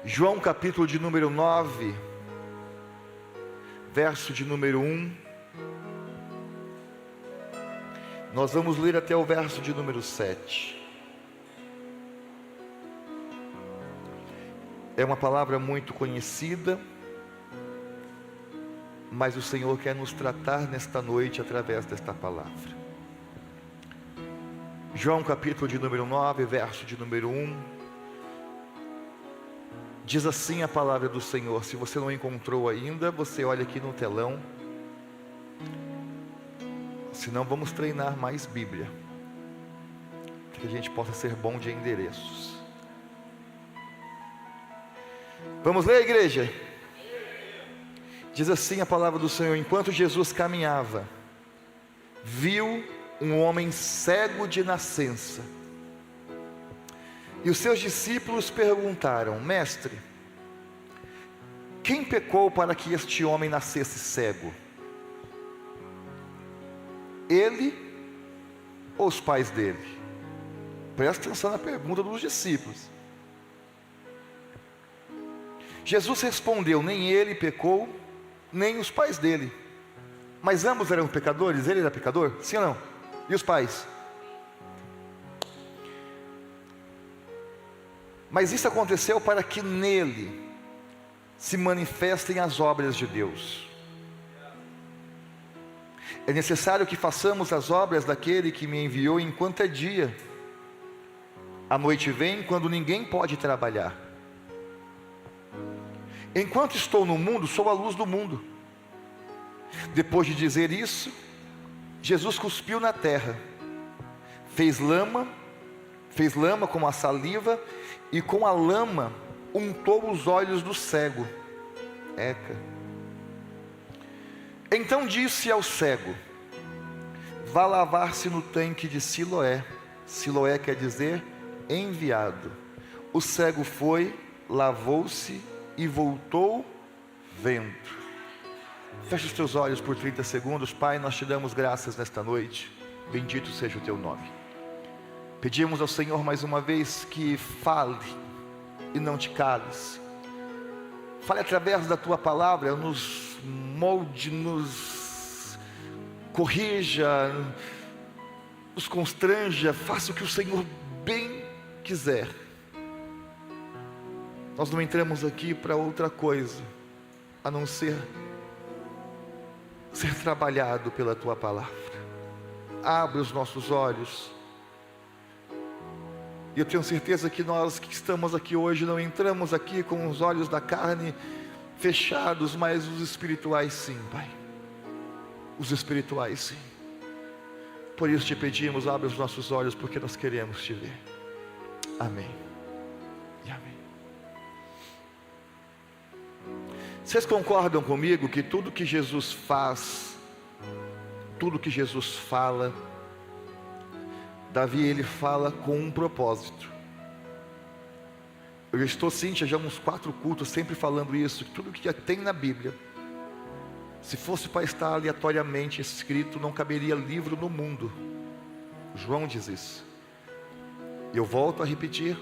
João capítulo de número 9, verso de número 1. Nós vamos ler até o verso de número 7. É uma palavra muito conhecida, mas o Senhor quer nos tratar nesta noite através desta palavra. João capítulo de número 9, verso de número 1. Diz assim a palavra do Senhor. Se você não encontrou ainda, você olha aqui no telão. Senão vamos treinar mais Bíblia, para que a gente possa ser bom de endereços. Vamos ler, igreja? Diz assim a palavra do Senhor: enquanto Jesus caminhava, viu um homem cego de nascença. E os seus discípulos perguntaram: mestre, quem pecou para que este homem nascesse cego? Ele ou os pais dele? Presta atenção na pergunta dos discípulos. Jesus respondeu: nem ele pecou, nem os pais dele. Mas ambos eram pecadores. Ele era pecador? Sim ou não? E os pais? Mas isso aconteceu para que nele se manifestem as obras de Deus. É necessário que façamos as obras daquele que me enviou enquanto é dia. A noite vem quando ninguém pode trabalhar. Enquanto estou no mundo, sou a luz do mundo. Depois de dizer isso, Jesus cuspiu na terra, fez lama com a saliva, e com a lama untou os olhos do cego. Então disse ao cego: vá lavar-se no tanque de Siloé. Siloé quer dizer enviado. O cego foi, lavou-se e voltou vendo. Feche os teus olhos por 30 segundos. Pai, nós te damos graças nesta noite. Bendito seja o teu nome. Pedimos ao Senhor mais uma vez que fale e não te cales. Fale através da tua palavra, nos molde, nos corrija, nos constranja, faça o que o Senhor bem quiser. Nós não entramos aqui para outra coisa, a não ser trabalhado pela tua palavra. Abre os nossos olhos. E eu tenho certeza que nós que estamos aqui hoje não entramos aqui com os olhos da carne fechados, mas os espirituais sim, Pai. Os espirituais sim. Por isso te pedimos, abre os nossos olhos, porque nós queremos te ver. Amém e amém. Vocês concordam comigo que tudo que Jesus faz, tudo que Jesus fala, Davi, ele fala com um propósito. Eu estou, Cíntia, já uns 4 cultos sempre falando isso, que tudo que tem na Bíblia, se fosse para estar aleatoriamente escrito, não caberia livro no mundo. João diz isso. E eu volto a repetir,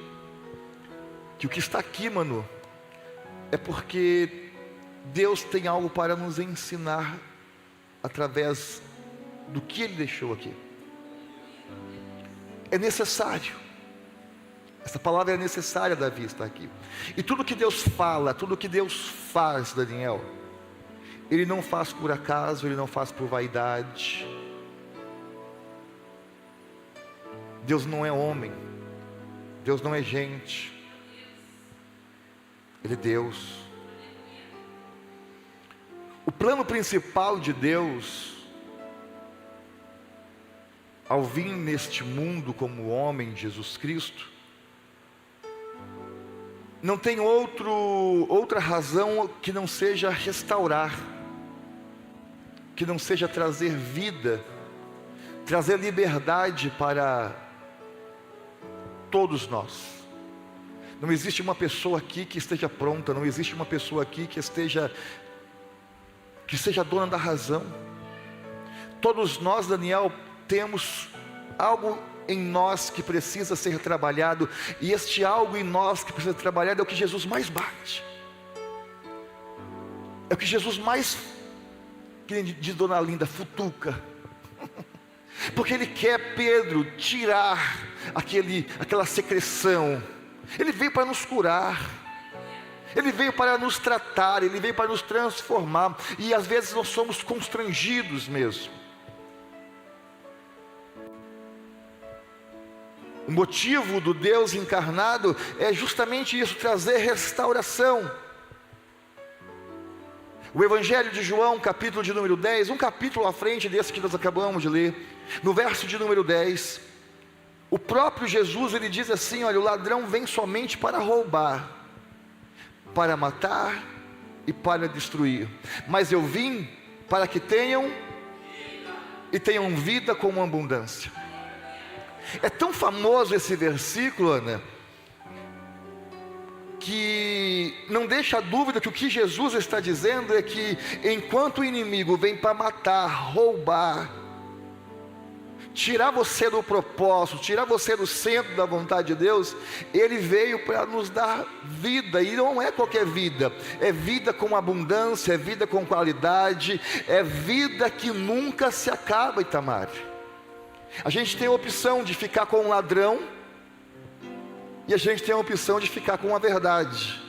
que o que está aqui, mano, é porque Deus tem algo para nos ensinar, através do que Ele deixou aqui. É necessário. Essa palavra é necessária, Davi está aqui. E tudo que Deus fala, tudo que Deus faz, Daniel, Ele não faz por acaso, Ele não faz por vaidade. Deus não é homem, Deus não é gente, Ele é Deus. O plano principal de Deus, ao vir neste mundo como homem, Jesus Cristo, não tem outra razão que não seja restaurar, que não seja trazer vida, trazer liberdade para todos nós. Não existe uma pessoa aqui que esteja pronta, não existe uma pessoa aqui que seja dona da razão. Todos nós, Daniel, temos algo em nós que precisa ser trabalhado, e este algo em nós que precisa ser trabalhado é o que Jesus mais bate, é o que Jesus mais, que diz Dona Linda, futuca, porque Ele quer, Pedro, tirar aquela secreção. Ele veio para nos curar, Ele veio para nos tratar, Ele veio para nos transformar, e às vezes nós somos constrangidos mesmo. O motivo do Deus encarnado é justamente isso, trazer restauração. O Evangelho de João, capítulo de número 10, um capítulo à frente desse que nós acabamos de ler, no verso de número 10, o próprio Jesus, ele diz assim, olha, o ladrão vem somente para roubar, para matar e para destruir, mas eu vim para que tenham vida com abundância. É tão famoso esse versículo, Ana, que não deixa dúvida que o que Jesus está dizendo é que enquanto o inimigo vem para matar, roubar, tirar você do propósito, tirar você do centro da vontade de Deus, Ele veio para nos dar vida, e não é qualquer vida, é vida com abundância, é vida com qualidade, é vida que nunca se acaba, Itamar. A gente tem a opção de ficar com um ladrão, e a gente tem a opção de ficar com a verdade.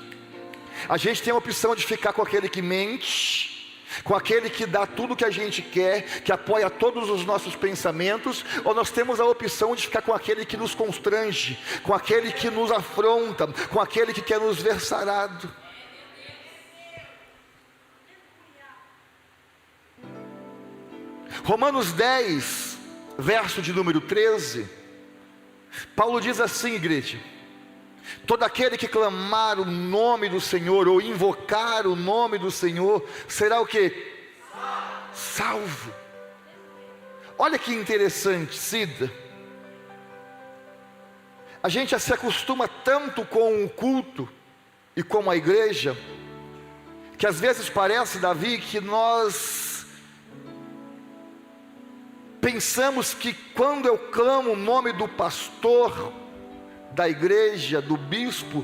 A gente tem a opção de ficar com aquele que mente, com aquele que dá tudo que a gente quer, que apoia todos os nossos pensamentos, ou nós temos a opção de ficar com aquele que nos constrange, com aquele que nos afronta, com aquele que quer nos ver sarado. Romanos 10, verso de número 13, Paulo diz assim, igreja: todo aquele que clamar o nome do Senhor, ou invocar o nome do Senhor, será o quê? Salvo. Olha que interessante, Cida. A gente se acostuma tanto com o culto e com a igreja, que às vezes parece, Davi, que nós pensamos que quando eu clamo o nome do pastor, da igreja, do bispo,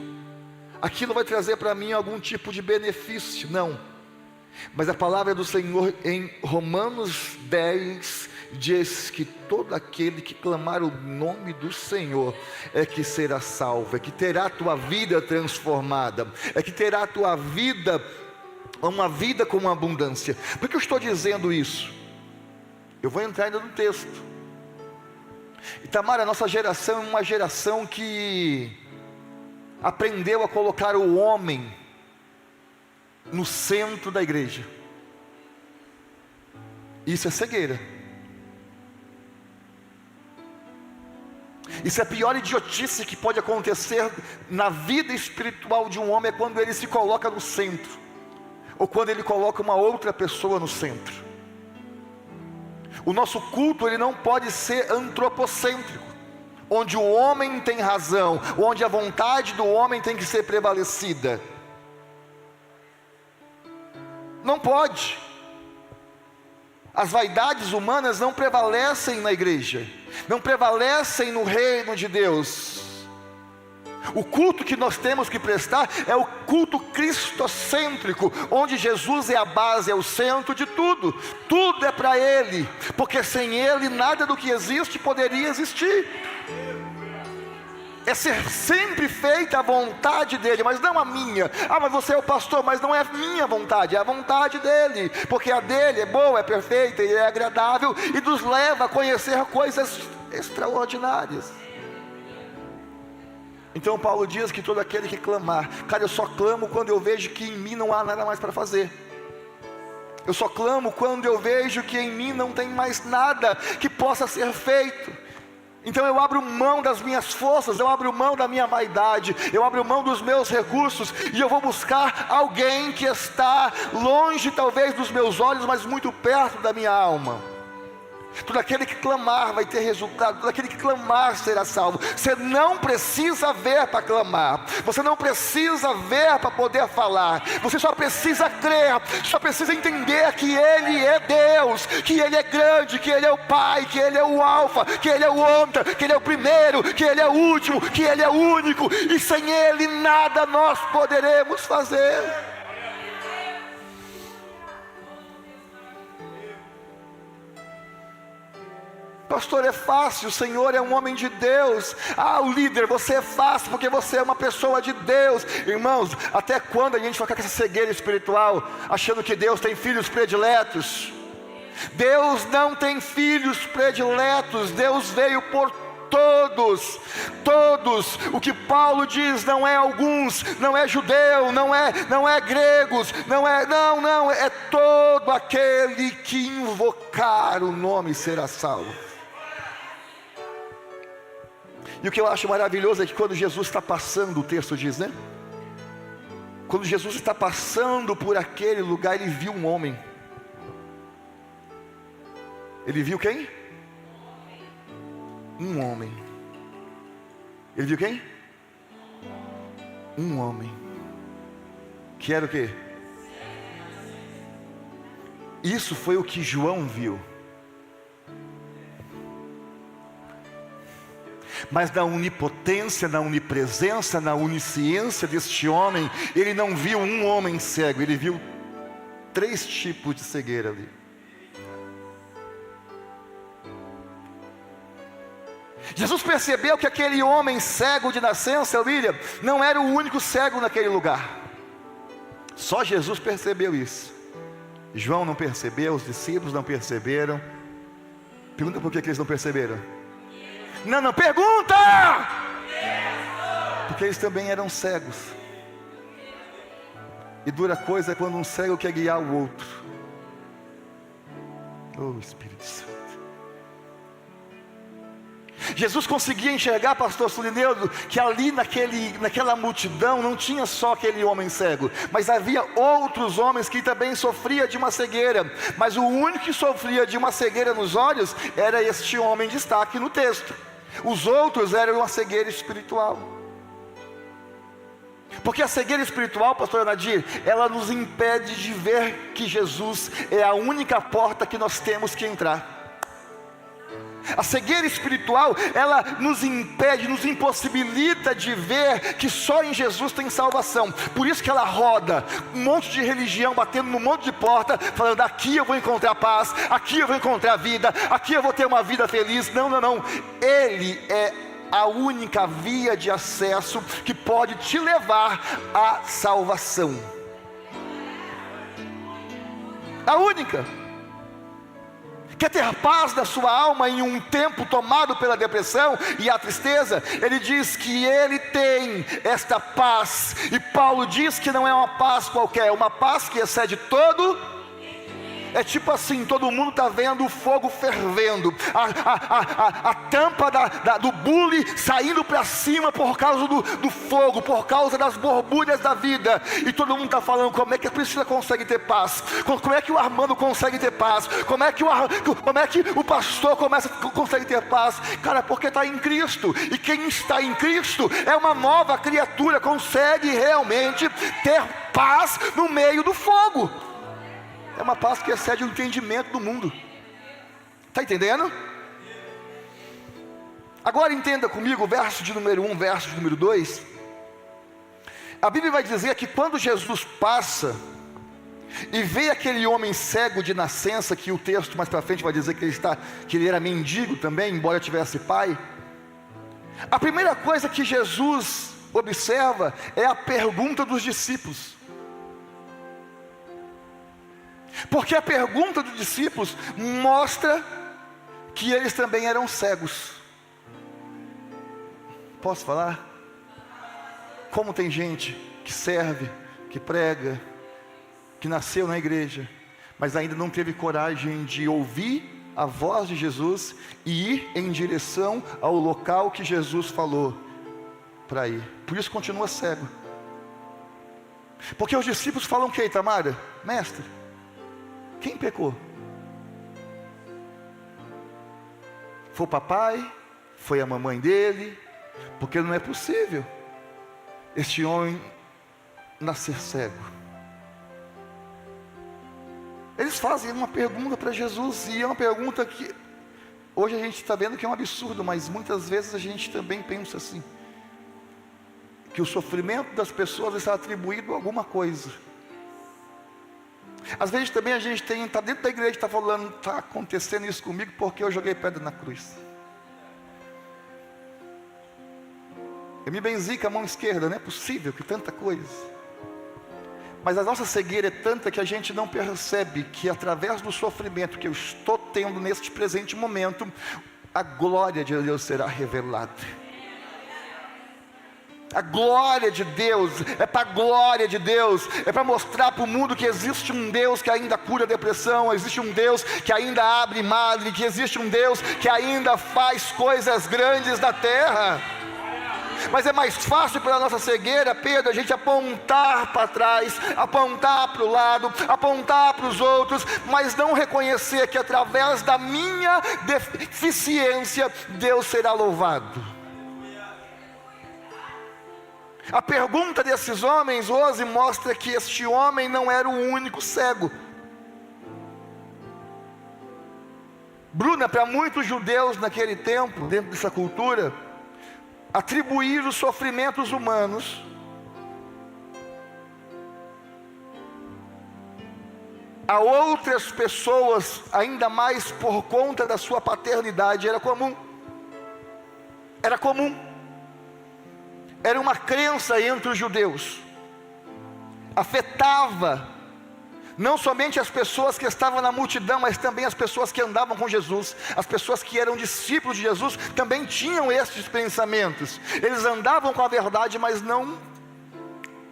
aquilo vai trazer para mim algum tipo de benefício. Não, mas a palavra do Senhor em Romanos 10 diz que todo aquele que clamar o nome do Senhor é que será salvo, é que terá a tua vida transformada, é que terá a tua vida, uma vida com abundância. Por que eu estou dizendo isso? Eu vou entrar ainda no texto. Itamar, a nossa geração é uma geração que aprendeu a colocar o homem no centro da igreja. Isso é cegueira. Isso é a pior idiotice que pode acontecer na vida espiritual de um homem, é quando ele se coloca no centro, ou quando ele coloca uma outra pessoa no centro. O nosso culto, ele não pode ser antropocêntrico, onde o homem tem razão, onde a vontade do homem tem que ser prevalecida. Não pode. As vaidades humanas não prevalecem na igreja, não prevalecem no reino de Deus. O culto que nós temos que prestar é o culto cristocêntrico, onde Jesus é a base, é o centro de tudo. Tudo é para Ele, porque sem Ele nada do que existe poderia existir. É ser sempre feita a vontade dEle, mas não a minha. Mas você é o pastor, mas não é a minha vontade, é a vontade dEle, porque a dEle é boa, é perfeita e é agradável, e nos leva a conhecer coisas extraordinárias. Então Paulo diz que todo aquele que clamar, cara, eu só clamo quando eu vejo que em mim não há nada mais para fazer. Eu só clamo quando eu vejo que em mim não tem mais nada que possa ser feito. Então eu abro mão das minhas forças, eu abro mão da minha vaidade, eu abro mão dos meus recursos, e eu vou buscar alguém que está longe talvez dos meus olhos, mas muito perto da minha alma. Todo aquele que clamar vai ter resultado. Todo aquele que clamar será salvo. Você não precisa ver para clamar. Você não precisa ver para poder falar. Você só precisa crer. Só precisa entender que Ele é Deus, que Ele é grande, que Ele é o Pai, que Ele é o Alfa, que Ele é o Ômega, que Ele é o primeiro, que Ele é o último, que Ele é o único. E sem Ele nada nós poderemos fazer. Pastor, é fácil, o Senhor é um homem de Deus. O líder, você é fácil porque você é uma pessoa de Deus. Irmãos, até quando a gente vai ficar com essa cegueira espiritual, achando que Deus tem filhos prediletos? Deus não tem filhos prediletos. Deus veio por todos, todos. O que Paulo diz não é alguns, não é judeu, não é gregos, não, é todo aquele que invocar o nome será salvo. E o que eu acho maravilhoso é que quando Jesus está passando, o texto diz, né? Quando Jesus está passando por aquele lugar, ele viu um homem. Ele viu quem? Um homem. Ele viu quem? Um homem. Que era o quê? Isso foi o que João viu. Mas na onipotência, na onipresença, na onisciência deste homem, ele não viu um homem cego, ele viu 3 tipos de cegueira ali. Jesus percebeu que aquele homem cego de nascença, William, não era o único cego naquele lugar. Só Jesus percebeu isso. João não percebeu, os discípulos não perceberam. Pergunta por que eles não perceberam? Não, pergunta! Porque eles também eram cegos. E dura coisa é quando um cego quer guiar o outro. Oh, Espírito Santo. Jesus conseguia enxergar, pastor Sulineudo, que ali naquela multidão não tinha só aquele homem cego, mas havia outros homens que também sofriam de uma cegueira. Mas o único que sofria de uma cegueira nos olhos era este homem de destaque no texto. Os outros eram uma cegueira espiritual. Porque a cegueira espiritual, pastor Nadir, ela nos impede de ver que Jesus é a única porta que nós temos que entrar. A cegueira espiritual, ela nos impede, nos impossibilita de ver que só em Jesus tem salvação. Por isso que ela roda um monte de religião, batendo num monte de porta, falando: aqui eu vou encontrar paz, aqui eu vou encontrar vida, aqui eu vou ter uma vida feliz. Não. Ele é a única via de acesso que pode te levar à salvação. A única. Quer ter paz na sua alma em um tempo tomado pela depressão e a tristeza? Ele diz que ele tem esta paz. E Paulo diz que não é uma paz qualquer, é uma paz que excede todo. É tipo assim, todo mundo está vendo o fogo fervendo, a tampa do bule saindo para cima por causa do fogo, por causa das borbulhas da vida. E todo mundo está falando: como é que a Priscila consegue ter paz? Como é que o Armando consegue ter paz? Como é que o pastor consegue ter paz? Cara, porque está em Cristo. E quem está em Cristo é uma nova criatura, consegue realmente ter paz no meio do fogo. É uma paz que excede o entendimento do mundo. Está entendendo? Agora entenda comigo o verso de número 1, verso de número 2. A Bíblia vai dizer que quando Jesus passa e vê aquele homem cego de nascença, que o texto mais para frente vai dizer que ele era mendigo também, embora tivesse pai. A primeira coisa que Jesus observa é a pergunta dos discípulos. Porque a pergunta dos discípulos mostra que eles também eram cegos. Posso falar? Como tem gente que serve, que prega, que nasceu na igreja, mas ainda não teve coragem de ouvir a voz de Jesus e ir em direção ao local que Jesus falou para ir. Por isso continua cego. Porque os discípulos falam o que, Tamara? Mestre, quem pecou? Foi o papai? Foi a mamãe dele? Porque não é possível este homem nascer cego. Eles fazem uma pergunta para Jesus, e é uma pergunta que hoje a gente está vendo que é um absurdo, mas muitas vezes a gente também pensa assim, que o sofrimento das pessoas está atribuído a alguma coisa. Às vezes também a gente está dentro da igreja e está falando, está acontecendo isso comigo porque eu joguei pedra na cruz. Eu me benzi com a mão esquerda, não é possível que tanta coisa. Mas a nossa cegueira é tanta que a gente não percebe que através do sofrimento que eu estou tendo neste presente momento, a glória de Deus será revelada. A glória de Deus, é para a glória de Deus, é para mostrar para o mundo que existe um Deus que ainda cura a depressão, existe um Deus que ainda abre madre, que existe um Deus que ainda faz coisas grandes na terra. Mas é mais fácil pela nossa cegueira, Pedro, a gente apontar para trás, apontar para o lado, apontar para os outros, mas não reconhecer que através da minha deficiência, Deus será louvado. A pergunta desses homens hoje mostra que este homem não era o único cego. Bruna, para muitos judeus naquele tempo, dentro dessa cultura, atribuir os sofrimentos humanos a outras pessoas, ainda mais por conta da sua paternidade, era comum. Era comum. Era uma crença entre os judeus. Afetava não somente as pessoas que estavam na multidão, mas também as pessoas que andavam com Jesus. As pessoas que eram discípulos de Jesus também tinham estes pensamentos. Eles andavam com a verdade, mas não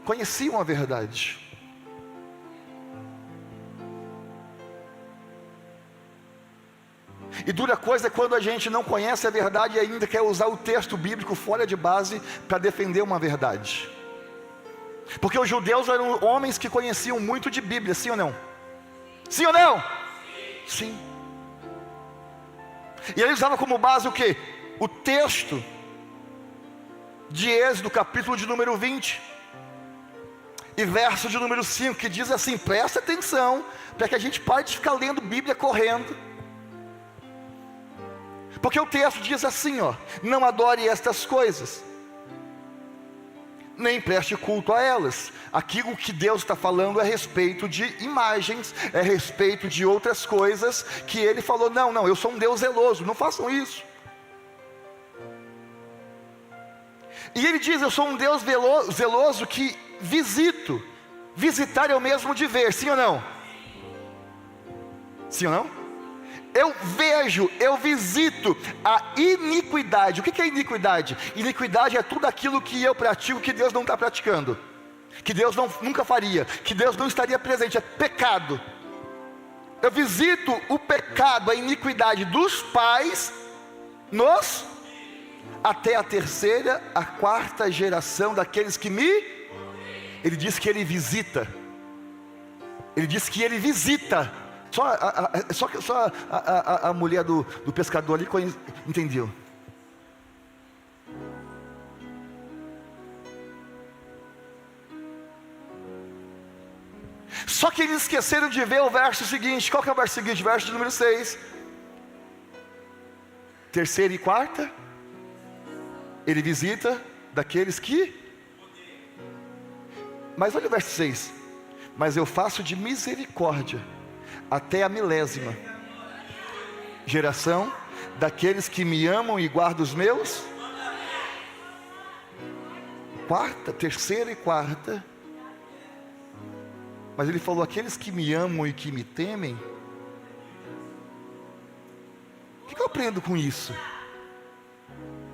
conheciam a verdade. E dura coisa é quando a gente não conhece a verdade e ainda quer usar o texto bíblico fora de base para defender uma verdade. Porque os judeus eram homens que conheciam muito de Bíblia, sim ou não? Sim ou não? Sim. E eles usavam como base o quê? O texto de Êxodo, capítulo de número 20 e verso de número 5, que diz assim, presta atenção, para que a gente pare de ficar lendo Bíblia correndo. Porque o texto diz assim, ó, não adore estas coisas, nem preste culto a elas. Aquilo que Deus está falando é a respeito de imagens, é a respeito de outras coisas, que Ele falou, não, eu sou um Deus zeloso, não façam isso. E Ele diz, eu sou um Deus zeloso que visito. Visitar é o mesmo de ver, sim ou não? Sim ou não? Eu vejo, eu visito a iniquidade. O que é iniquidade? Iniquidade é tudo aquilo que eu pratico que Deus não está praticando, que Deus nunca faria, que Deus não estaria presente, é pecado. Eu visito o pecado, a iniquidade dos pais até a terceira, a quarta geração daqueles que me... Ele diz que Ele visita. Ele diz que Ele visita. Só a mulher do pescador ali entendeu. Só que eles esqueceram de ver o verso seguinte. Qual que é o verso seguinte? Verso de número 6. Terceira e quarta, Ele visita daqueles que... Mas olha o verso 6. Mas eu faço de misericórdia até a milésima geração daqueles que me amam e guardam os meus. Quarta, terceira e quarta. Mas Ele falou, aqueles que me amam e que me temem. O que eu aprendo com isso?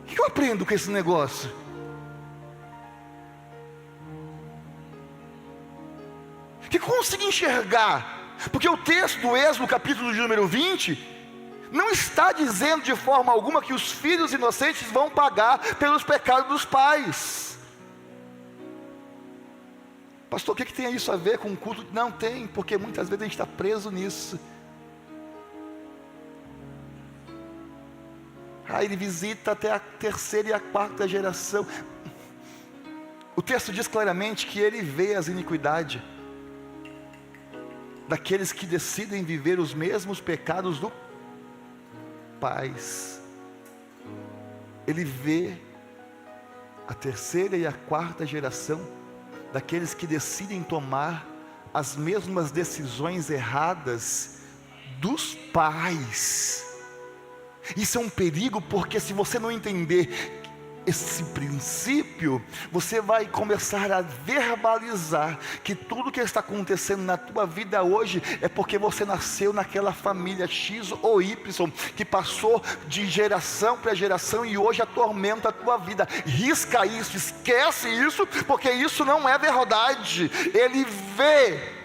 O que eu aprendo com esse negócio? O que eu consigo enxergar? Porque o texto do Êxodo, capítulo de número 20, não está dizendo de forma alguma que os filhos inocentes vão pagar pelos pecados dos pais. Pastor, o que tem isso a ver com o culto? Não tem, porque muitas vezes a gente está preso nisso. ele visita até a terceira e a quarta geração. O texto diz claramente que ele vê as iniquidades daqueles que decidem viver os mesmos pecados do pais. Ele vê a terceira e a quarta geração daqueles que decidem tomar as mesmas decisões erradas dos pais. Isso é um perigo, porque se você não entender esse princípio, você vai começar a verbalizar que tudo que está acontecendo na tua vida hoje é porque você nasceu naquela família X ou Y, que passou de geração para geração e hoje atormenta a tua vida. Risca isso, esquece isso, porque isso não é verdade. Ele vê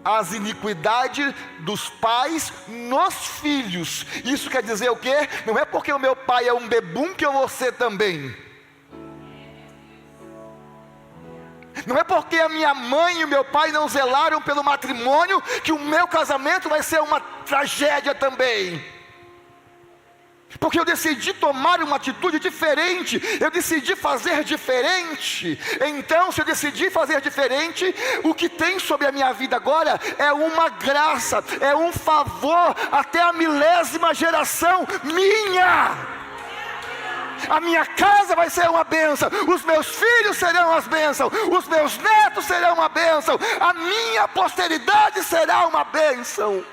as iniquidades dos pais nos filhos. Isso quer dizer o quê? Não é porque o meu pai é um bebum que eu vou ser também. Não é porque a minha mãe e o meu pai não zelaram pelo matrimônio que o meu casamento vai ser uma tragédia também. Porque eu decidi tomar uma atitude diferente, eu decidi fazer diferente. Então, se eu decidi fazer diferente, o que tem sobre a minha vida agora é uma graça, é um favor até a 1000ª geração minha. A minha casa vai ser uma bênção, os meus filhos serão as bênçãos, os meus netos serão uma bênção, a minha posteridade será uma bênção.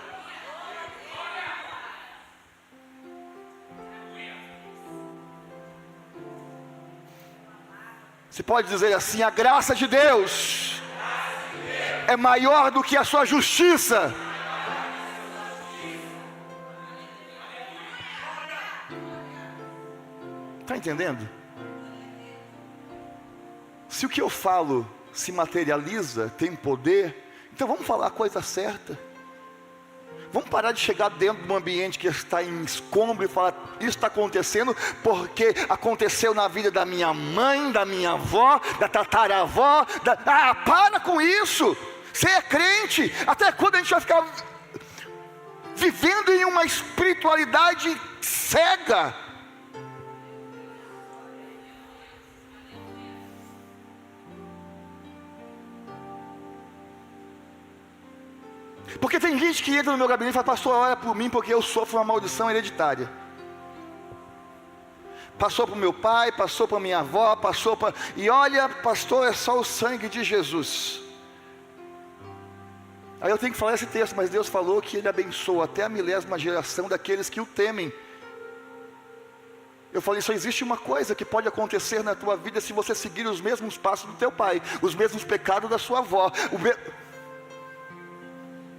Você pode dizer assim: a graça de Deus é maior do que a sua justiça. Está entendendo? Se o que eu falo se materializa, tem poder, então vamos falar a coisa certa. Vamos parar de chegar dentro de um ambiente que está em escombro e falar: isso está acontecendo porque aconteceu na vida da minha mãe, da minha avó, da tataravó. Para com isso. Você é crente. Até quando a gente vai ficar vivendo em uma espiritualidade cega? Porque tem gente que entra no meu gabinete e fala: pastor, olha por mim porque eu sofro uma maldição hereditária. Passou para o meu pai, passou para minha avó, passou para... E olha, pastor, é só o sangue de Jesus. Aí eu tenho que falar esse texto, mas Deus falou que Ele abençoa até a 1000ª geração daqueles que o temem. Eu falei: só existe uma coisa que pode acontecer na tua vida se você seguir os mesmos passos do teu pai, os mesmos pecados da sua avó.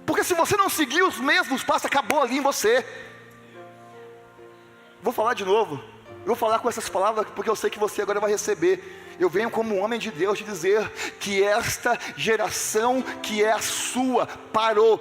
Porque se você não seguir os mesmos passos, acabou ali em você. Vou falar de novo. Eu vou falar com essas palavras porque eu sei que você agora vai receber. Eu venho como um homem de Deus te dizer que esta geração que é a sua parou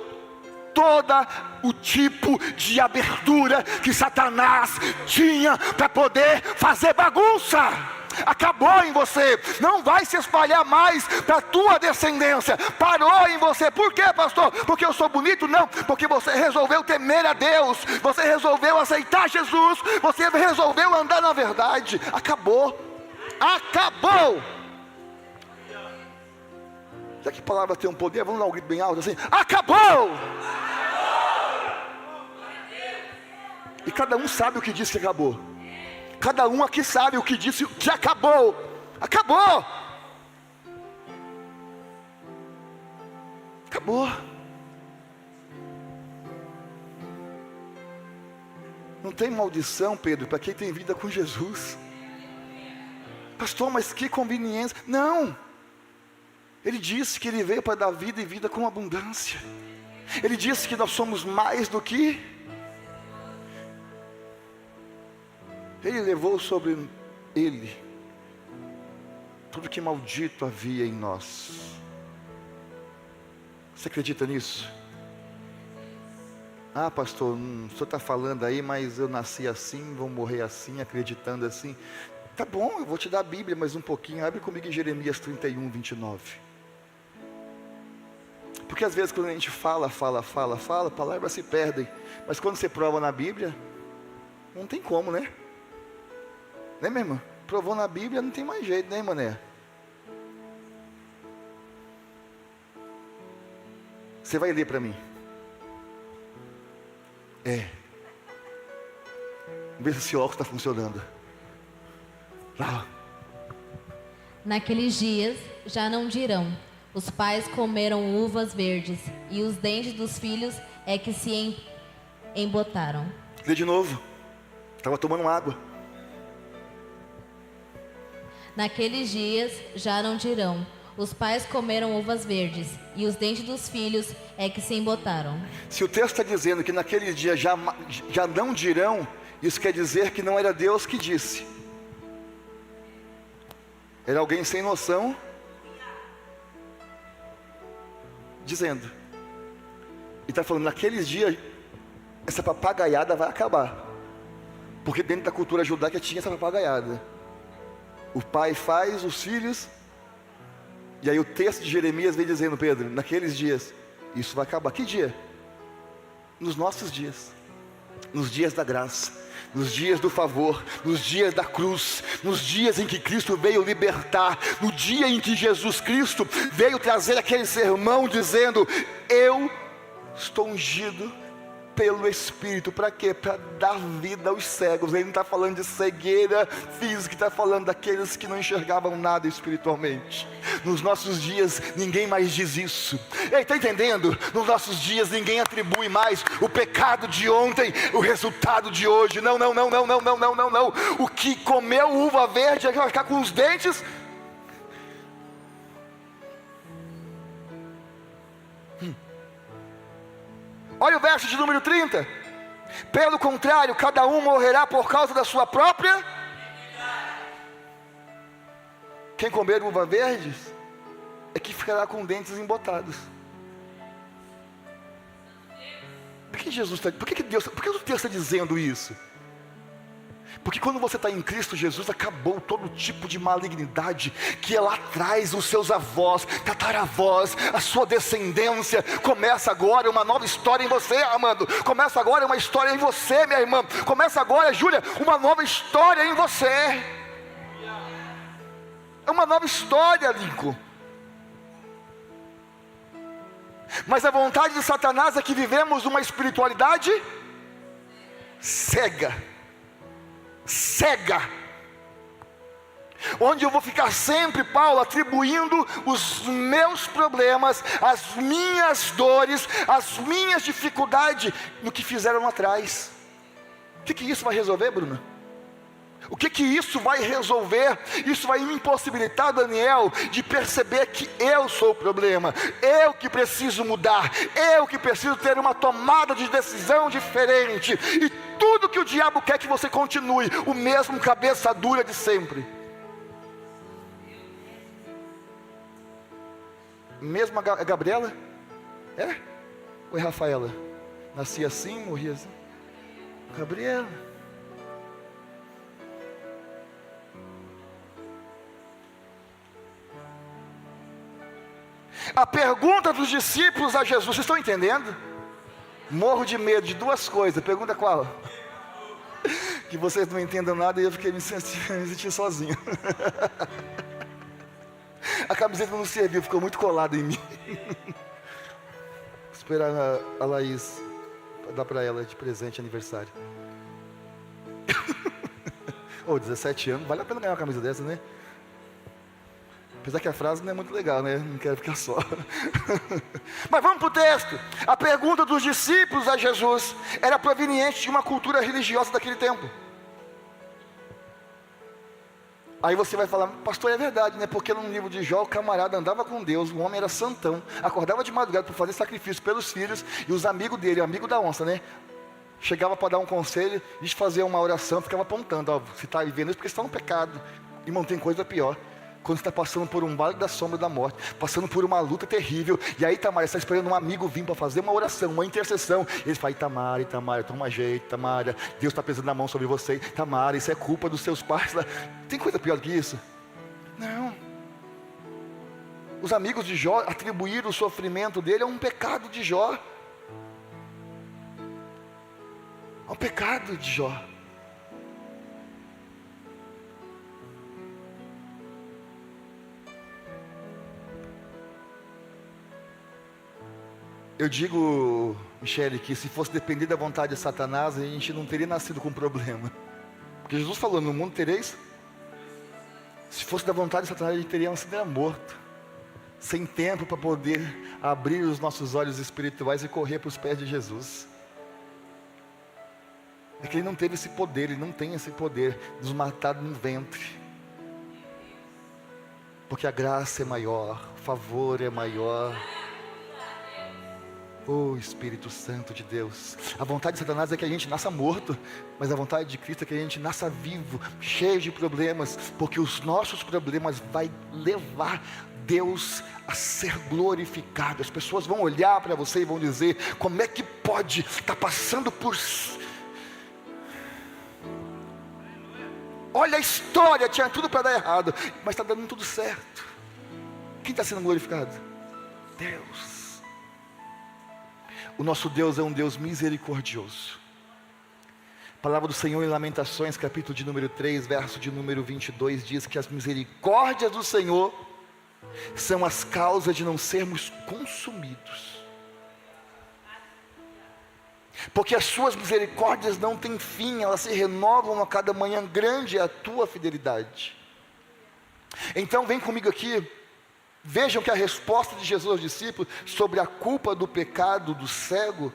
toda o tipo de abertura que Satanás tinha para poder fazer bagunça. Acabou em você, não vai se espalhar mais para a tua descendência. Parou em você. Por quê, pastor? Porque eu sou bonito? Não, porque você resolveu temer a Deus, você resolveu aceitar Jesus, você resolveu andar na verdade. Acabou. Acabou. Já que a palavra tem um poder, vamos dar um grito bem alto assim: acabou. E cada um sabe o que disse que acabou. Cada um aqui sabe o que disse que acabou. Acabou. Acabou. Não tem maldição, Pedro, para quem tem vida com Jesus. Pastor, mas que conveniência. Não. Ele disse que Ele veio para dar vida e vida com abundância. Ele disse que nós somos mais do que... Ele levou sobre Ele tudo que maldito havia em nós. Você acredita nisso? Ah, pastor, o senhor está falando aí, mas eu nasci assim, vou morrer assim, acreditando assim. Tá bom, eu vou te dar a Bíblia mais um pouquinho. Abre comigo em Jeremias 31, 29. Porque às vezes quando a gente fala, palavras se perdem. Mas quando você prova na Bíblia, não tem como, né? Né, minha irmã? Provou na Bíblia, não tem mais jeito, né, mané? Você vai ler para mim. Vê se esse óculos está funcionando. Lá. Naqueles dias já não dirão: os pais comeram uvas verdes, e os dentes dos filhos é que se embotaram. Lê de novo. Estava tomando água. Naqueles dias já não dirão: os pais comeram uvas verdes, e os dentes dos filhos é que se embotaram. Se o texto está dizendo que naquele dia já não dirão, isso quer dizer que não era Deus que disse. Era alguém sem noção dizendo. E está falando, naqueles dias essa papagaiada vai acabar. Porque dentro da cultura judaica tinha essa papagaiada. O pai faz, os filhos. E aí o texto de Jeremias vem dizendo, Pedro, naqueles dias, isso vai acabar. Que dia? Nos nossos dias. Nos dias da graça. Nos dias do favor, nos dias da cruz, nos dias em que Cristo veio libertar, no dia em que Jesus Cristo veio trazer aquele sermão dizendo, eu estou ungido pelo Espírito, para quê? Para dar vida aos cegos. Ele não está falando de cegueira física, está falando daqueles que não enxergavam nada espiritualmente. Nos nossos dias ninguém mais diz isso. Ele está entendendo? Nos nossos dias ninguém atribui mais o pecado de ontem, o resultado de hoje. Não. O que comeu uva verde vai ficar com os dentes. Olha o verso de número 30. Pelo contrário, cada um morrerá por causa da sua própria. Quem comer uva verdes é que ficará com dentes embotados. Por que Jesus está? Por que o texto está dizendo isso? Porque quando você está em Cristo Jesus, acabou todo tipo de malignidade que lá atrás os seus avós, tataravós, a sua descendência. Começa agora uma nova história em você, amado. Começa agora uma história em você, minha irmã. Começa agora, Júlia, uma nova história em você. É uma nova história, Lincoln. Mas a vontade de Satanás é que vivemos uma espiritualidade cega. Onde eu vou ficar sempre, Paulo, atribuindo os meus problemas, as minhas dores, as minhas dificuldades no que fizeram lá atrás. O que isso vai resolver, Bruna? O que isso vai resolver? Isso vai me impossibilitar, Daniel, de perceber que eu sou o problema, eu que preciso mudar, eu que preciso ter uma tomada de decisão diferente. E tudo que o diabo quer que você continue o mesmo cabeça dura de sempre. Mesmo a Gabriela? É? Ou é Rafaela? Nasci assim, morri assim. Gabriela. A pergunta dos discípulos a Jesus, vocês estão entendendo? Morro de medo de duas coisas. Pergunta qual? Que vocês não entendam nada e eu fiquei me sentindo sozinho. A camiseta não serviu, ficou muito colada em mim. Vou esperar a Laís para dar para ela de presente de aniversário. 17 anos, vale a pena ganhar uma camisa dessa, né? Apesar que a frase não é muito legal, né? Não quero ficar só. Mas vamos para o texto. A pergunta dos discípulos a Jesus era proveniente de uma cultura religiosa daquele tempo. Aí você vai falar, pastor, é verdade, né? Porque no livro de Jó, o camarada andava com Deus, o homem era santão, acordava de madrugada para fazer sacrifício pelos filhos, e os amigos dele, o amigo da onça, né? Chegava para dar um conselho, de fazer uma oração, ficava apontando, ó, você está vivendo isso porque você está no pecado. Irmão, tem coisa pior. Quando você está passando por um vale da sombra da morte, passando por uma luta terrível, e aí Tamara está esperando um amigo vir para fazer uma oração, uma intercessão. Ele fala, Tamara, toma jeito, Tamara, Deus está pesando a mão sobre você, Tamara, isso é culpa dos seus pais. Tem coisa pior do que isso? Não. Os amigos de Jó atribuíram o sofrimento dele a um pecado de Jó. A um pecado de Jó. Eu digo, Michele, que se fosse depender da vontade de Satanás, a gente não teria nascido com problema. Porque Jesus falou, no mundo tereis. Se fosse da vontade de Satanás, a gente teria nascido morto. Sem tempo para poder abrir os nossos olhos espirituais e correr para os pés de Jesus. É que ele não teve esse poder, ele não tem esse poder de nos matar no ventre. Porque a graça é maior, o favor é maior. Oh Espírito Santo de Deus, a vontade de Satanás é que a gente nasça morto, mas a vontade de Cristo é que a gente nasça vivo, cheio de problemas, porque os nossos problemas vai levar Deus a ser glorificado. As pessoas vão olhar para você e vão dizer, como é que pode estar passando por... Olha a história, tinha tudo para dar errado, mas está dando tudo certo. Quem está sendo glorificado? Deus. O nosso Deus é um Deus misericordioso. A palavra do Senhor em Lamentações, capítulo de número 3, verso de número 22, diz que as misericórdias do Senhor são as causas de não sermos consumidos. Porque as suas misericórdias não têm fim, elas se renovam a cada manhã, grande é a tua fidelidade. Então vem comigo aqui. Vejam que a resposta de Jesus aos discípulos sobre a culpa do pecado do cego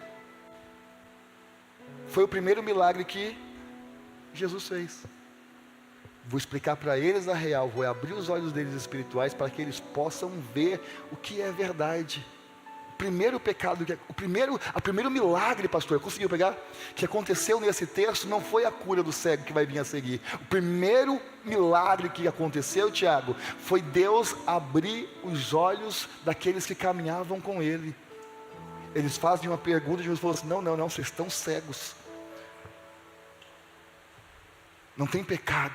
foi o primeiro milagre que Jesus fez. Vou explicar para eles a real, vou abrir os olhos deles espirituais para que eles possam ver o que é verdade. O primeiro pecado, o primeiro milagre, pastor, conseguiu pegar? Que aconteceu nesse texto não foi a cura do cego que vai vir a seguir. O primeiro milagre que aconteceu, Tiago, foi Deus abrir os olhos daqueles que caminhavam com Ele. Eles fazem uma pergunta e Jesus falou assim, não, vocês estão cegos. Não tem pecado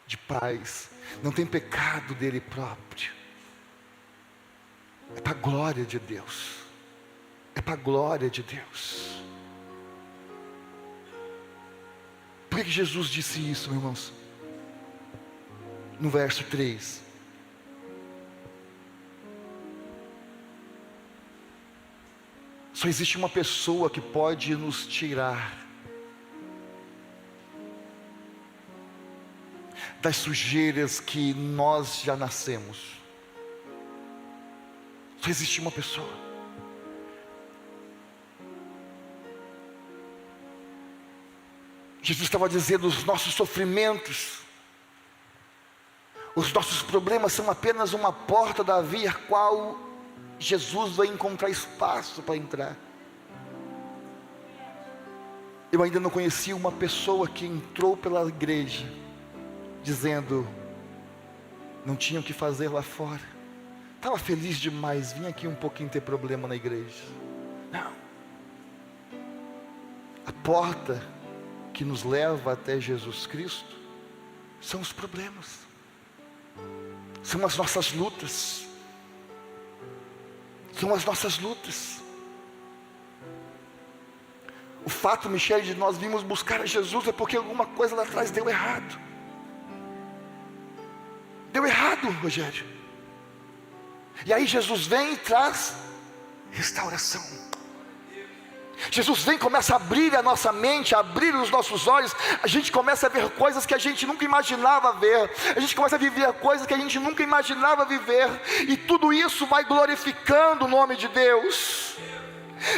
de paz, não tem pecado dele próprio. É para a glória de Deus. É para a glória de Deus. Por que Jesus disse isso, meus irmãos? No verso 3. Só existe uma pessoa que pode nos tirar das sujeiras que nós já nascemos. Só existe uma pessoa. Jesus estava dizendo, os nossos sofrimentos, os nossos problemas são apenas uma porta da via qual Jesus vai encontrar espaço para entrar. Eu ainda não conheci uma pessoa que entrou pela igreja dizendo, não tinha o que fazer lá fora. Estava feliz demais, vim aqui um pouquinho ter problema na igreja. Não. A porta que nos leva até Jesus Cristo são os problemas. São as nossas lutas. São as nossas lutas. O fato, Michele, de nós vimos buscar a Jesus é porque alguma coisa lá atrás deu errado. Deu errado, Rogério. E aí Jesus vem e traz restauração. Jesus vem e começa a abrir a nossa mente, a abrir os nossos olhos. A gente começa a ver coisas que a gente nunca imaginava ver. A gente começa a viver coisas que a gente nunca imaginava viver. E tudo isso vai glorificando o nome de Deus.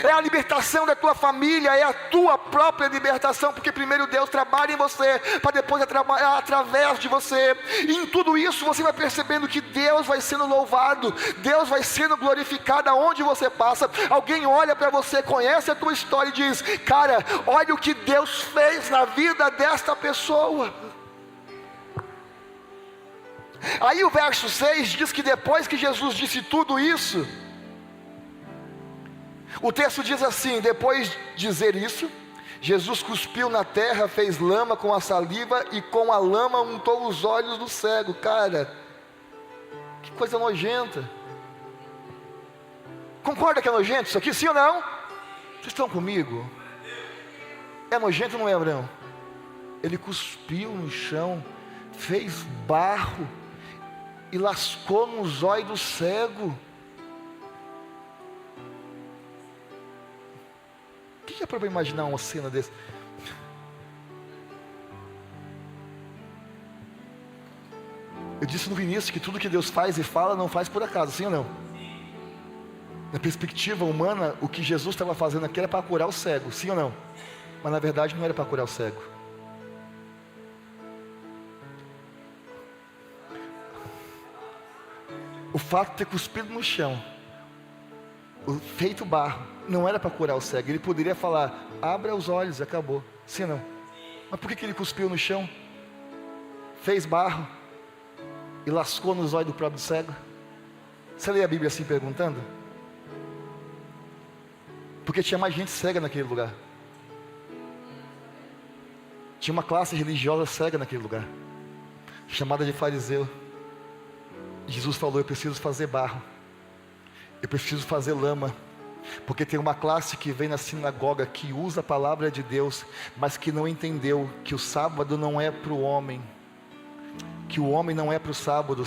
É a libertação da tua família, é a tua própria libertação, porque primeiro Deus trabalha em você, para depois trabalhar através de você. E em tudo isso você vai percebendo que Deus vai sendo louvado, Deus vai sendo glorificado aonde você passa. Alguém olha para você, conhece a tua história e diz, cara, olha o que Deus fez na vida desta pessoa. Aí o verso 6 diz que depois que Jesus disse tudo isso, o texto diz assim, depois de dizer isso, Jesus cuspiu na terra, fez lama com a saliva e com a lama untou os olhos do cego. Cara, que coisa nojenta. Concorda que é nojento isso aqui, sim ou não? Vocês estão comigo? É nojento ou não é, Abraão? Ele cuspiu no chão, fez barro e lascou nos olhos do cego. Já para imaginar uma cena desse? Eu disse no início que tudo que Deus faz e fala não faz por acaso, sim ou não? Na perspectiva humana, o que Jesus estava fazendo aqui era para curar o cego, sim ou não? Mas na verdade não era para curar o cego. O fato de ter cuspido no chão, o feito barro, não era para curar o cego. Ele poderia falar, abra os olhos e acabou, sim ou não? Mas por que ele cuspiu no chão? Fez barro e lascou nos olhos do próprio cego? Você lê a Bíblia assim perguntando? Porque tinha mais gente cega naquele lugar. Tinha uma classe religiosa cega naquele lugar, chamada de fariseu. Jesus falou, eu preciso fazer barro, eu preciso fazer lama, porque tem uma classe que vem na sinagoga, que usa a palavra de Deus, mas que não entendeu que o sábado não é para o homem, que o homem não é para o sábado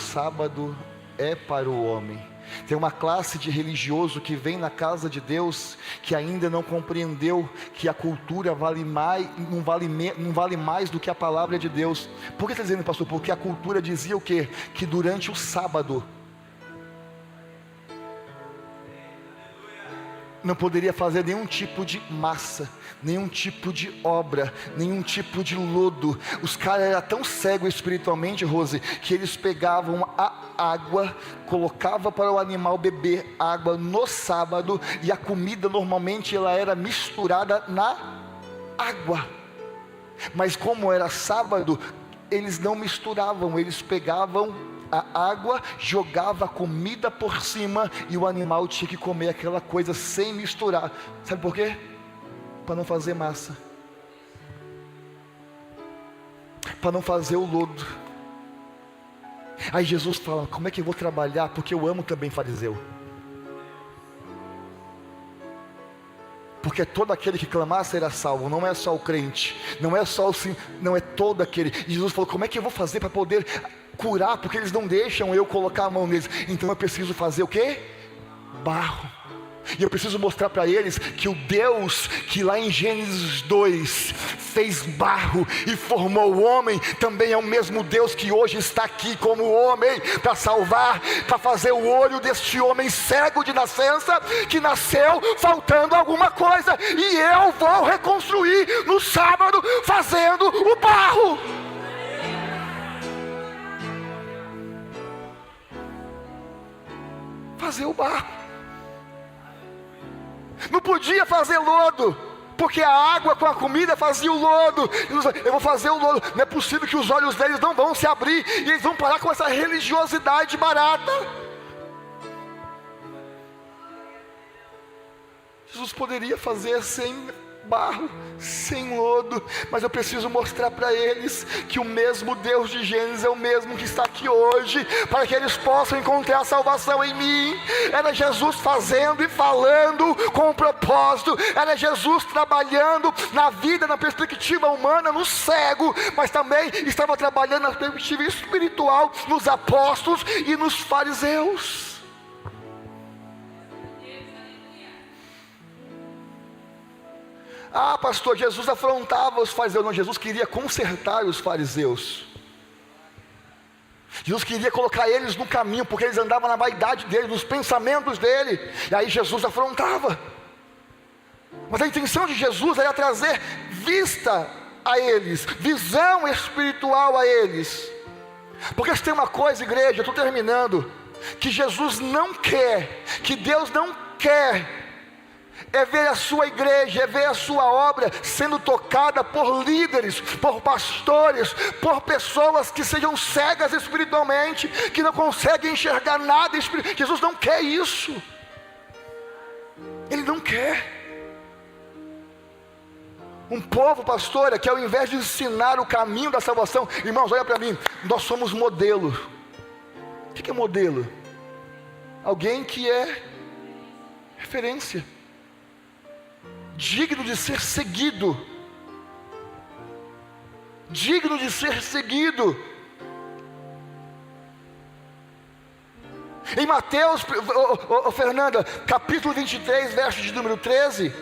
é para o homem. Tem uma classe de religioso que vem na casa de Deus, que ainda não compreendeu que a cultura vale mais, não vale mais do que a palavra de Deus. Por que está dizendo, pastor? Porque a cultura dizia o quê? Que durante o sábado não poderia fazer nenhum tipo de massa, nenhum tipo de obra, nenhum tipo de lodo. Os caras eram tão cegos espiritualmente, Rose, que eles pegavam a água, colocavam para o animal beber água no sábado, e a comida normalmente ela era misturada na água. Mas como era sábado, eles não misturavam, eles pegavam a água, jogava a comida por cima, e o animal tinha que comer aquela coisa sem misturar. Sabe por quê? Para não fazer massa, para não fazer o lodo. Aí Jesus fala, como é que eu vou trabalhar? Porque eu amo também fariseu. Porque todo aquele que clamar será salvo. Não é só o crente, não é só o sim, não é todo aquele. E Jesus falou, como é que eu vou fazer para poder curar? Porque eles não deixam eu colocar a mão neles. Então eu preciso fazer o quê? Barro. E eu preciso mostrar para eles que o Deus que lá em Gênesis 2 fez barro e formou o homem, também é o mesmo Deus que hoje está aqui como homem, para salvar, para fazer o olho deste homem cego de nascença, que nasceu faltando alguma coisa, e eu vou reconstruir no sábado fazendo o barro. Fazer o barro. Não podia fazer lodo, porque a água com a comida fazia o lodo. Eu vou fazer o lodo. Não é possível que os olhos deles não vão se abrir, e eles vão parar com essa religiosidade barata. Jesus poderia fazer sem barro, sem lodo, mas eu preciso mostrar para eles que o mesmo Deus de Gênesis é o mesmo que está aqui hoje, para que eles possam encontrar salvação em mim. Era Jesus fazendo e falando com um propósito, era Jesus trabalhando na vida, na perspectiva humana, no cego, mas também estava trabalhando na perspectiva espiritual, nos apóstolos e nos fariseus. Ah, pastor, Jesus afrontava os fariseus. Não, Jesus queria consertar os fariseus. Jesus queria colocar eles no caminho, porque eles andavam na vaidade deles, nos pensamentos dele. E aí Jesus afrontava. Mas a intenção de Jesus era trazer vista a eles, visão espiritual a eles. Porque se tem uma coisa, igreja, eu estou terminando, que Jesus não quer, que Deus não quer, é ver a sua igreja, é ver a sua obra sendo tocada por líderes, por pastores, por pessoas que sejam cegas espiritualmente, que não conseguem enxergar nada espiritual. Jesus não quer isso. Ele não quer. Um povo, pastora, que ao invés de ensinar o caminho da salvação, irmãos, olha para mim, nós somos modelo. O que é modelo? Alguém que é referência, digno de ser seguido, digno de ser seguido. Em Mateus, Fernanda, capítulo 23, verso de número 13,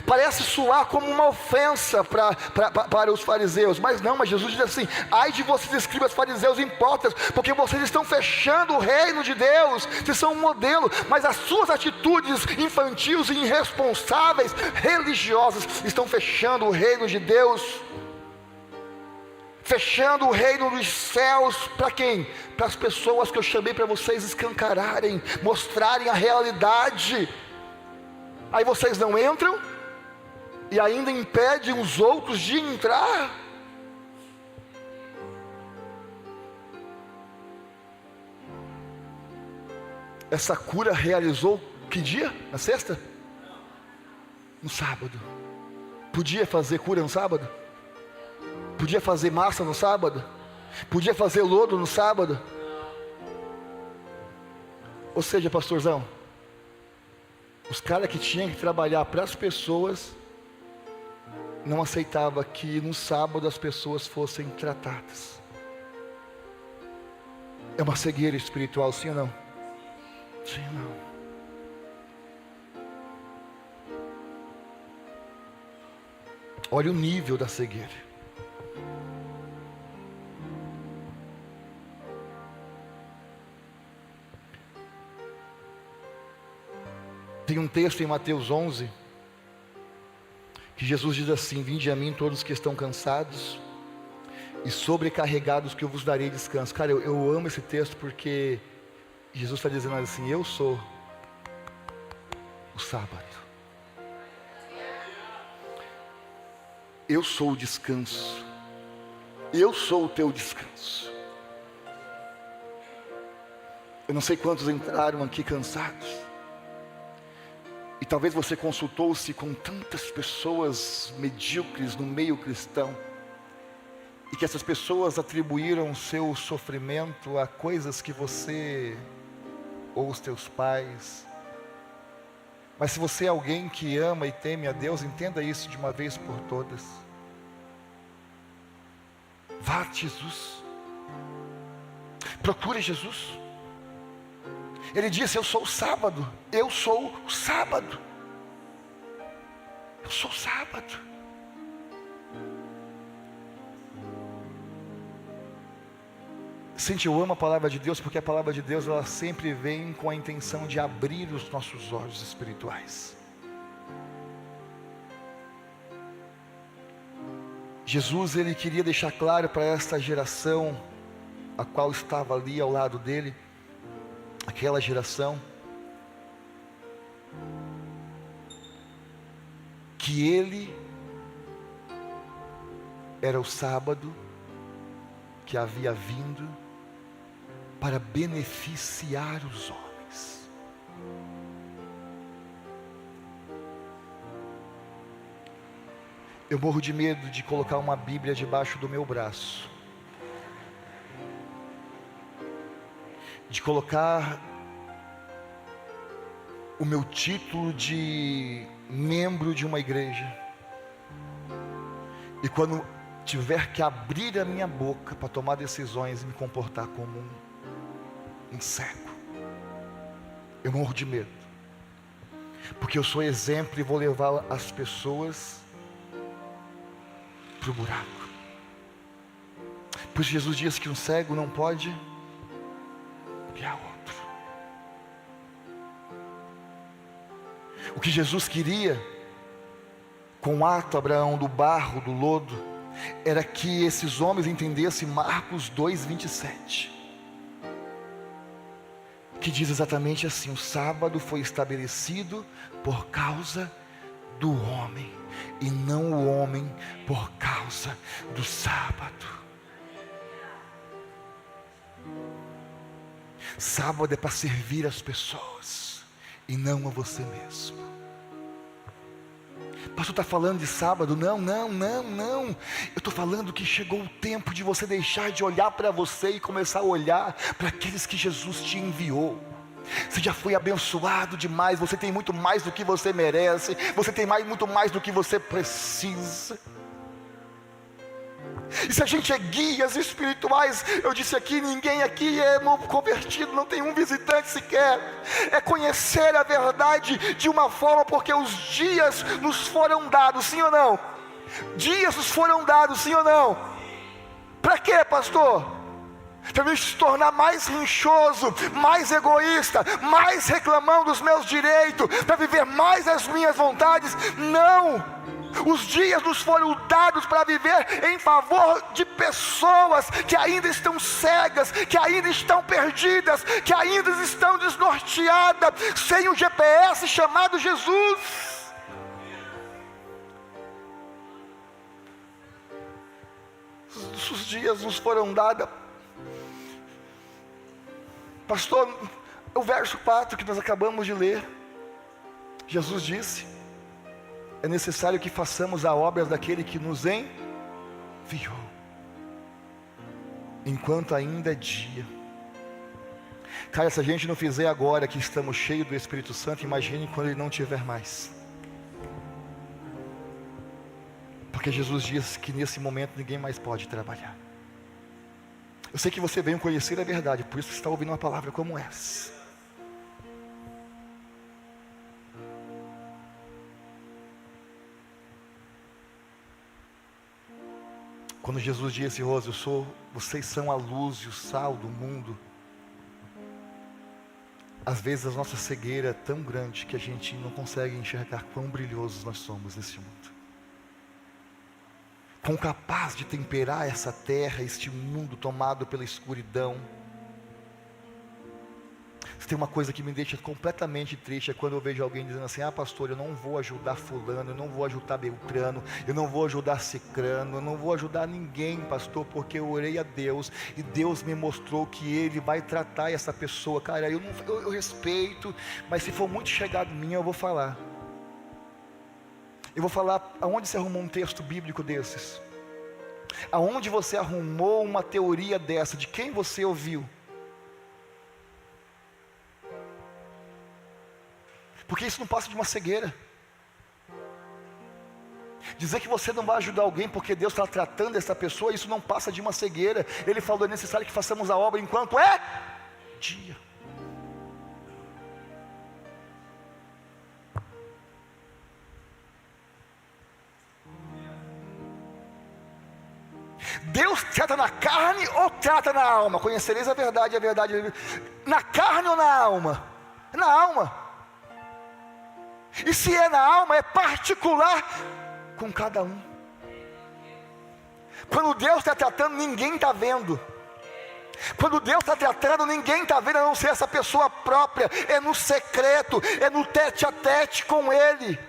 Parece soar como uma ofensa para os fariseus, mas não, mas Jesus diz assim: ai de vocês, escribas, fariseus hipócritas, porque vocês estão fechando o reino de Deus. Vocês são um modelo, mas as suas atitudes infantis e irresponsáveis, religiosas, estão fechando o reino de Deus, fechando o reino dos céus. Para quem? Para as pessoas que eu chamei para vocês escancararem, mostrarem a realidade. Aí vocês não entram e ainda impedem os outros de entrar. Essa cura realizou que dia? Na sexta? No sábado. Podia fazer cura no sábado? Podia fazer massa no sábado? Podia fazer lodo no sábado? Ou seja, pastorzão, os caras que tinham que trabalhar para as pessoas não aceitavam que no sábado as pessoas fossem tratadas. É uma cegueira espiritual, sim ou não? Sim ou não? Olha o nível da cegueira. Tem um texto em Mateus 11, que Jesus diz assim: vinde a mim todos que estão cansados e sobrecarregados, que eu vos darei descanso. Cara, eu amo esse texto, porque Jesus está dizendo assim: eu sou o sábado, eu sou o descanso, eu sou o teu descanso. Eu não sei quantos entraram aqui cansados, e talvez você consultou-se com tantas pessoas medíocres no meio cristão, e que essas pessoas atribuíram o seu sofrimento a coisas que você ou os teus pais. Mas se você é alguém que ama e teme a Deus, entenda isso de uma vez por todas. Vá a Jesus, procure Jesus. Ele disse: eu sou o sábado, eu sou o sábado, eu sou o sábado. Gente, eu amo a palavra de Deus, porque a palavra de Deus, ela sempre vem com a intenção de abrir os nossos olhos espirituais. Jesus, ele queria deixar claro para esta geração, a qual estava ali ao lado dele, aquela geração, que ele era o sábado que havia vindo para beneficiar os homens. Eu morro de medo de colocar uma Bíblia debaixo do meu braço, de colocar o meu título de membro de uma igreja, e quando tiver que abrir a minha boca para tomar decisões e me comportar como um cego, eu morro de medo, porque eu sou exemplo e vou levar as pessoas para o buraco. Pois Jesus diz que um cego não pode guiar outro. O que Jesus queria com o ato, Abraão, do barro, do lodo, era que esses homens entendessem Marcos 2:27, que diz exatamente assim: o sábado foi estabelecido por causa do homem, e não o homem por causa do sábado. Sábado é para servir as pessoas e não a você mesmo. Pastor, está falando de sábado? Não. Eu estou falando que chegou o tempo de você deixar de olhar para você e começar a olhar para aqueles que Jesus te enviou. Você já foi abençoado demais, você tem muito mais do que você merece, você tem muito mais do que você precisa. E se a gente é guias espirituais, eu disse aqui, ninguém aqui é novo convertido, não tem um visitante sequer. É conhecer a verdade de uma forma, porque os dias nos foram dados, sim ou não? Dias nos foram dados, sim ou não? Para quê, pastor? Para eu se tornar mais rinchoso, mais egoísta, mais reclamando dos meus direitos, para viver mais as minhas vontades? Não! Os dias nos foram dados para viver em favor de pessoas que ainda estão cegas, que ainda estão perdidas, que ainda estão desnorteadas, sem o GPS chamado Jesus. Os dias nos foram dados. Pastor, o verso 4 que nós acabamos de ler, Jesus disse: é necessário que façamos a obra daquele que nos enviou, enquanto ainda é dia. Cara, se a gente não fizer agora que estamos cheios do Espírito Santo, imagine quando ele não tiver mais. Porque Jesus diz que nesse momento ninguém mais pode trabalhar. Eu sei que você veio conhecer a verdade, por isso que você está ouvindo uma palavra como essa. Quando Jesus disse: Rose, vocês são a luz e o sal do mundo. Às vezes a nossa cegueira é tão grande que a gente não consegue enxergar quão brilhosos nós somos nesse mundo. Quão capaz de temperar essa terra, este mundo tomado pela escuridão. Se tem uma coisa que me deixa completamente triste, é quando eu vejo alguém dizendo assim: ah, pastor, eu não vou ajudar fulano, eu não vou ajudar Beltrano, eu não vou ajudar Cicrano, eu não vou ajudar ninguém, pastor, porque eu orei a Deus, e Deus me mostrou que Ele vai tratar essa pessoa. Cara, eu respeito, mas se for muito chegado em mim, eu vou falar. Eu vou falar aonde você arrumou um texto bíblico desses, aonde você arrumou uma teoria dessa, de quem você ouviu. Porque isso não passa de uma cegueira. Dizer que você não vai ajudar alguém porque Deus está tratando essa pessoa, isso não passa de uma cegueira. Ele falou: é necessário que façamos a obra enquanto é dia. Deus trata na carne ou trata na alma? Conhecereis a verdade na carne ou na alma? Na alma. E se é na alma, é particular com cada um. Quando Deus está tratando, ninguém está vendo. Quando Deus está tratando, ninguém está vendo, a não ser essa pessoa própria. É no secreto, é no tete a tete com Ele.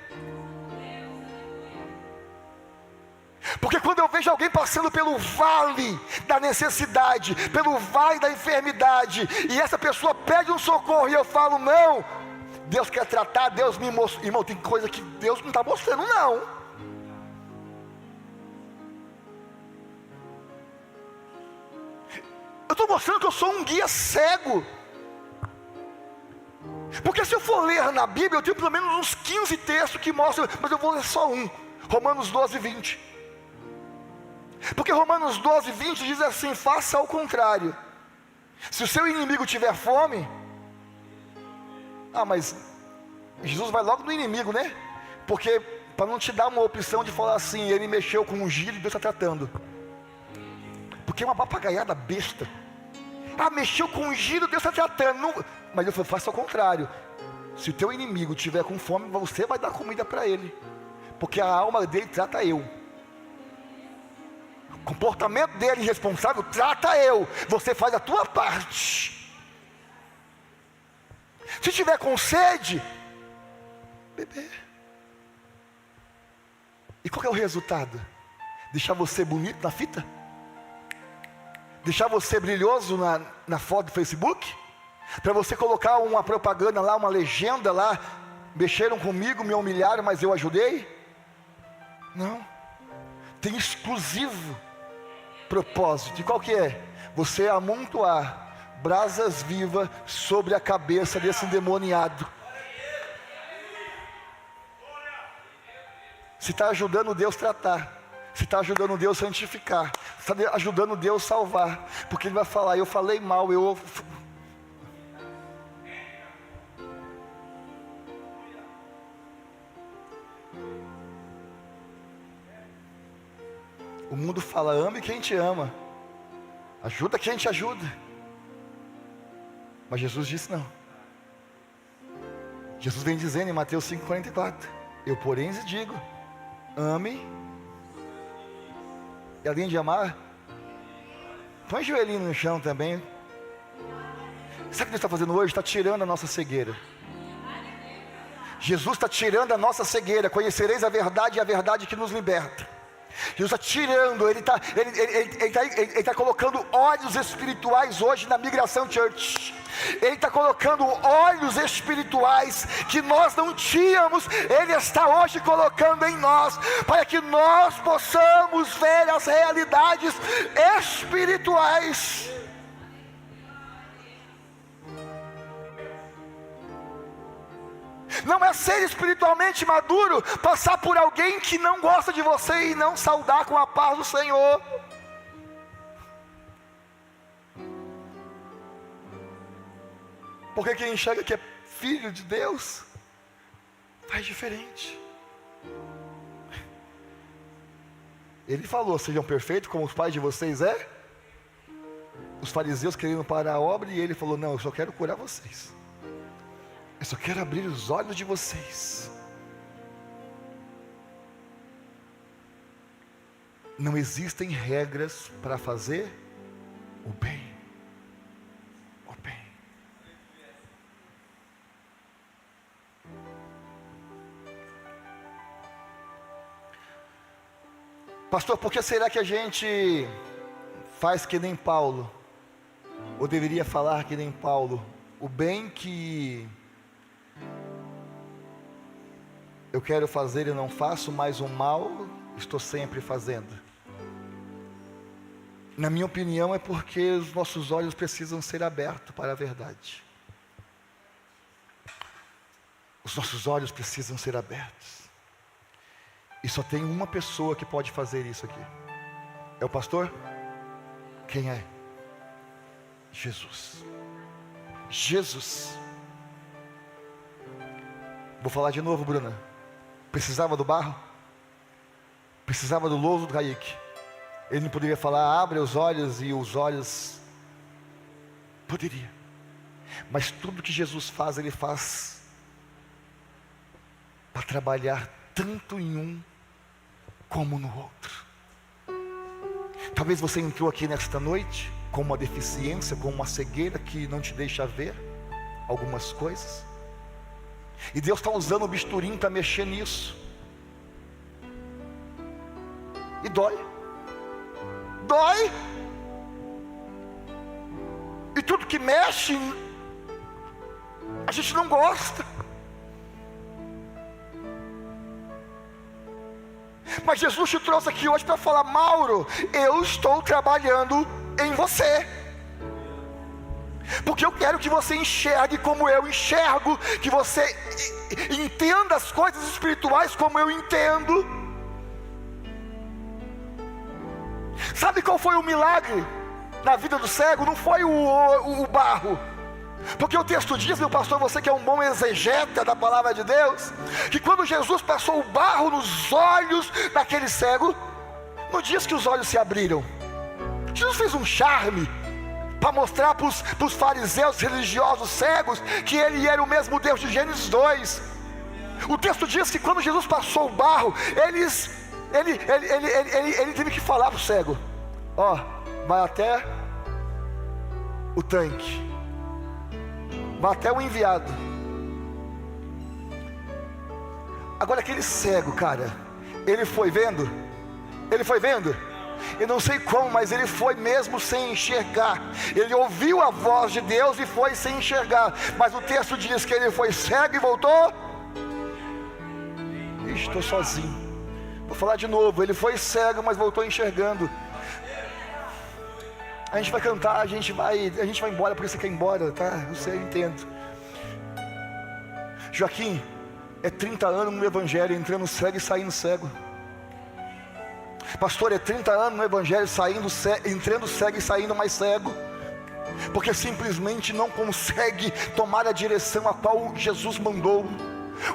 Porque quando eu vejo alguém passando pelo vale da necessidade, pelo vale da enfermidade, e essa pessoa pede um socorro, e eu falo: não, Deus quer tratar, Deus me mostrou. Irmão, tem coisa que Deus não está mostrando, não. Eu estou mostrando que eu sou um guia cego. Porque se eu for ler na Bíblia, eu tenho pelo menos uns 15 textos que mostram, mas eu vou ler só um, Romanos 12, 20. Porque Romanos 12, 20 diz assim: faça ao contrário. Se o seu inimigo tiver fome, mas Jesus vai logo no inimigo, né? Porque para não te dar uma opção de falar assim: ele mexeu com um giro e Deus está tratando. Porque é uma papagaiada besta. Mexeu com um giro, Deus está tratando. Não... Mas eu falei: faça ao contrário. Se o teu inimigo tiver com fome, você vai dar comida para ele. Porque a alma dele trata eu. O comportamento dele irresponsável trata eu. Você faz a tua parte. Se tiver com sede, beber. E qual é o resultado? Deixar você bonito na fita? Deixar você brilhoso na foto do Facebook? Para você colocar uma propaganda lá, uma legenda lá: mexeram comigo, me humilharam, mas eu ajudei? Não. Tem exclusivo propósito. E qual que é? Você amontoar brasas vivas sobre a cabeça desse endemoniado. Se está ajudando Deus a tratar, se está ajudando Deus a santificar, Você está ajudando Deus a salvar. Porque Ele vai falar, eu falei mal, O mundo fala, ame quem te ama, ajuda quem te ajuda. Mas Jesus disse não. Jesus vem dizendo em Mateus 5,44, eu porém lhes digo, ame, e além de amar, põe o joelhinho no chão também. Sabe o que Deus está fazendo hoje? Está tirando a nossa cegueira. Jesus está tirando a nossa cegueira. Conhecereis a verdade e a verdade que nos liberta. Jesus está tirando, Ele está colocando olhos espirituais hoje na Migração Church. Ele está colocando olhos espirituais que nós não tínhamos. Ele está hoje colocando em nós, para que nós possamos ver as realidades espirituais. Não é ser espiritualmente maduro passar por alguém que não gosta de você e não saudar com a paz do Senhor. Porque quem enxerga que é filho de Deus faz diferente. Ele falou, sejam perfeitos como os pais de vocês é. Os fariseus querendo parar a obra, e ele falou, não, eu só quero curar vocês. Eu só quero abrir os olhos de vocês. Não existem regras para fazer o bem. O bem. Pastor, por que será que a gente faz que nem Paulo? Ou deveria falar que nem Paulo? O bem que eu quero fazer e não faço, mas o mal estou sempre fazendo. Na minha opinião, é porque os nossos olhos precisam ser abertos para a verdade. Os nossos olhos precisam ser abertos. E só tem uma pessoa que pode fazer isso aqui. É o pastor? Quem é? Jesus. Jesus. Vou falar de novo, Bruna. Precisava do barro? Precisava do louso do Kaique. Ele não poderia falar, abre os olhos, e os olhos... Poderia. Mas tudo que Jesus faz, Ele faz para trabalhar tanto em um como no outro. Talvez você entrou aqui nesta noite com uma deficiência, com uma cegueira que não te deixa ver algumas coisas. E Deus está usando o bisturim para mexer nisso. E dói. Dói. E tudo que mexe, a gente não gosta. Mas Jesus te trouxe aqui hoje para falar, Mauro, eu estou trabalhando em você. Porque eu quero que você enxergue como eu enxergo, que você entenda as coisas espirituais como eu entendo. Sabe qual foi o milagre na vida do cego? Não foi o barro. Porque o texto diz, meu pastor, você que é um bom exegeta da palavra de Deus, que quando Jesus passou o barro nos olhos daquele cego, não diz que os olhos se abriram. Jesus fez um charme para mostrar para os fariseus religiosos cegos que Ele era o mesmo Deus de Gênesis 2. O texto diz que quando Jesus passou o barro, ele teve que falar para o cego, ó, vai até o tanque, vai até o enviado. Agora aquele cego, cara, ele foi vendo, eu não sei como, mas ele foi mesmo sem enxergar. Ele ouviu a voz de Deus e foi sem enxergar. Mas o texto diz que ele foi cego e voltou. Estou sozinho. Vou falar de novo, ele foi cego, mas voltou enxergando. A gente vai cantar, a gente vai embora, porque você quer ir embora, tá? Eu entendo. Joaquim, é 30 anos no evangelho, entrando cego e saindo cego. Pastor, é 30 anos no evangelho, entrando cego e saindo mais cego, porque simplesmente não consegue tomar a direção a qual Jesus mandou.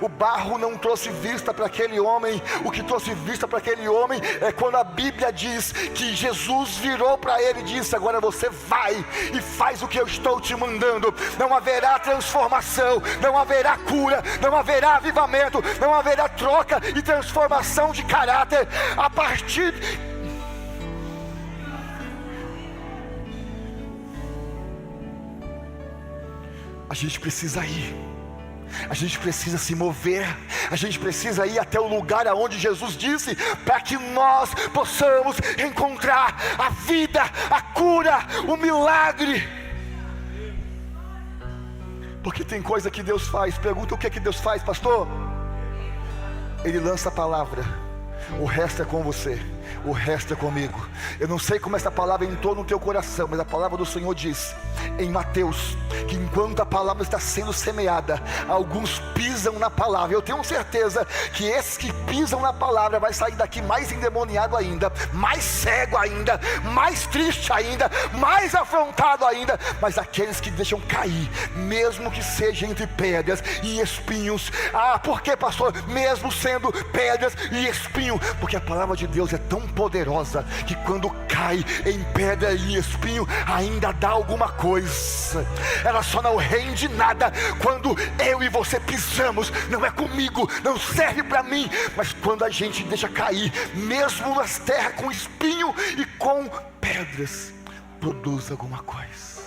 O barro não trouxe vista para aquele homem. O que trouxe vista para aquele homem é quando a Bíblia diz que Jesus virou para ele e disse: agora você vai e faz o que eu estou te mandando. Não haverá transformação, não haverá cura, não haverá avivamento, não haverá troca e transformação de caráter a partir... A gente precisa ir, a gente precisa se mover, a gente precisa ir até o lugar aonde Jesus disse, para que nós possamos encontrar a vida, a cura, o milagre. Porque tem coisa que Deus faz. Pergunta: o que é que Deus faz, pastor? Ele lança a palavra, o resto é com você, o resto é comigo. Eu não sei como essa palavra entrou no teu coração, mas a palavra do Senhor diz em Mateus que enquanto a palavra está sendo semeada, alguns pisam na palavra. Eu tenho certeza que esses que pisam na palavra vai sair daqui mais endemoniado ainda, mais cego ainda, mais triste ainda, mais afrontado ainda. Mas aqueles que deixam cair, mesmo que seja entre pedras e espinhos. Por que, pastor? Mesmo sendo pedras e espinho, porque a palavra de Deus é tão poderosa que quando cai em pedra e espinho ainda dá alguma coisa. Ela só não rende nada quando eu e você pisamos. Não é comigo, não serve para mim. Mas quando a gente deixa cair, mesmo nas terras com espinho e com pedras, produz alguma coisa.